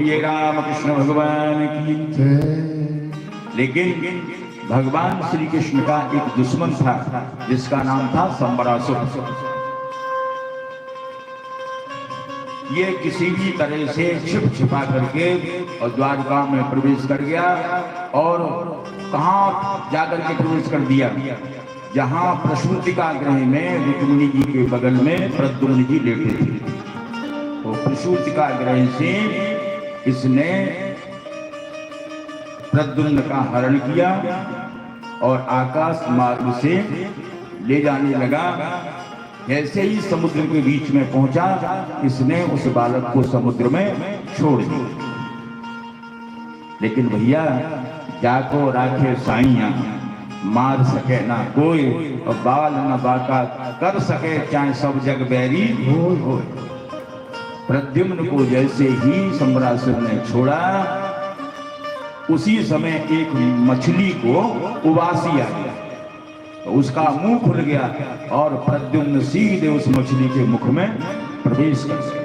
ये राम कृष्ण भगवान की जय। लेकिन भगवान श्री कृष्ण का एक दुश्मन था जिसका नाम था संबरासुर। ये किसी भी तरह से छिप छिपा करके और द्वारका में प्रवेश कर गया और कहाँ जाकर के प्रवेश कर दिया, जहाँ प्रसूतिका गृह में रुक्मिणी जी के बगल में प्रद्युम्न जी लेटे थे। तो प्रसूतिका गृह से इसने प्रद्युम्न का हरण किया और आकाश मार्ग से ले जाने लगा। ऐसे ही समुद्र के बीच में पहुंचा, इसने उस बालक को समुद्र में छोड़ दिया। लेकिन भैया जाको राखे साइया, मार सके ना कोई और बाल न बाका कर सके चाहे सब जग बैरी हो। प्रद्युम्न को जैसे ही संबरासुर ने छोड़ा, उसी समय एक मछली को उबासी आ गया, तो उसका मुंह खुल गया और प्रद्युम्न सीधे उस मछली के मुख में प्रवेश कर गया।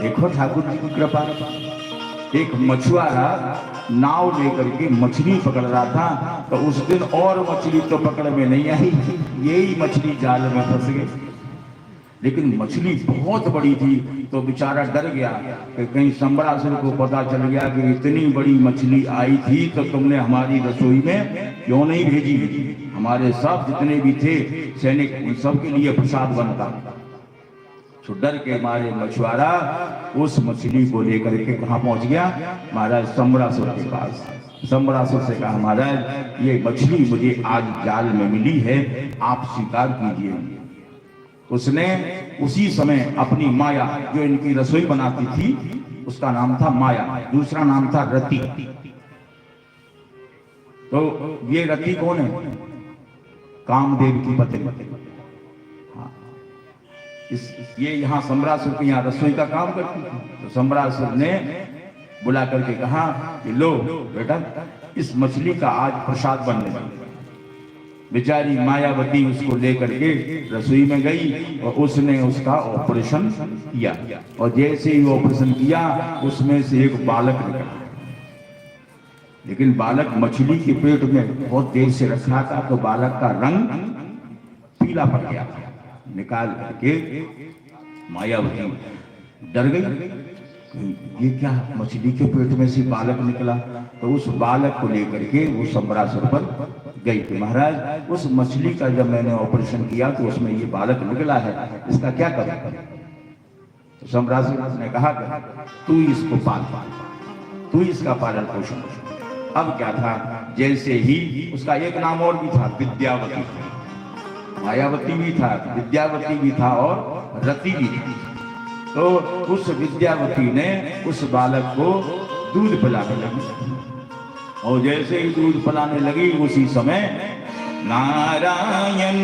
देखो ठाकुर जी की कृपा। एक मछुआरा नाव लेकर के मछली पकड़ रहा था, तो उस दिन और मछली तो पकड़ में नहीं आई, यही मछली जाल में फंस गई। लेकिन मछली बहुत बड़ी थी, तो बेचारा डर गया कि कहीं संबरासुर को पता चल गया कि इतनी बड़ी मछली आई थी तो तुमने हमारी रसोई में क्यों नहीं भेजी। हमारे सब जितने भी थे सैनिक, उन सब के लिए प्रसाद बनता। तो डर के मारे मछुआरा उस मछली को लेकर के कहाँ पहुंच गया, महाराज संबरासुर के पास। संबरासुर से कहा, महाराज ये मछली मुझे आज जाल में मिली है, आप स्वीकार कीजिए। उसने उसी समय अपनी माया, जो इनकी रसोई बनाती थी, उसका नाम था माया, दूसरा नाम था रति। तो ये रति कौन है? कामदेव की पत्नी। हाँ, ये यहाँ संबरासुर के यहाँ रसोई का काम करती थी। तो संबरासुर ने बुला करके कहा कि लो बेटा, इस मछली का आज प्रसाद बनने लगा। बेचारी मायावती उसको लेकर के रसोई में गई और उसने उसका ऑपरेशन किया, और जैसे ही ऑपरेशन किया उसमें से एक बालक निकला। लेकिन बालक मछली के पेट में बहुत देर से रखा था, तो बालक का रंग पीला पड़ गया। निकाल करके मायावती डर गई, ये क्या मछली के पेट में से बालक निकला। तो उस बालक को लेकर के वो संबरासुर पर गई थी, महाराज उस मछली का जब मैंने ऑपरेशन किया तो उसमें ये बालक निकला है, इसका क्या करूं? तो संबरासुर ने कहा तू इसको पाल, तू इसका पालन पोषण। अब क्या था, जैसे ही उसका एक नाम और भी था, विद्यावती। मायावती भी था, विद्यावती भी था और रति भी थी। तो उस विद्यावती ने उस बालक को दूध पिलाने लगी, और जैसे ही दूध पिलाने लगी उसी समय नारायण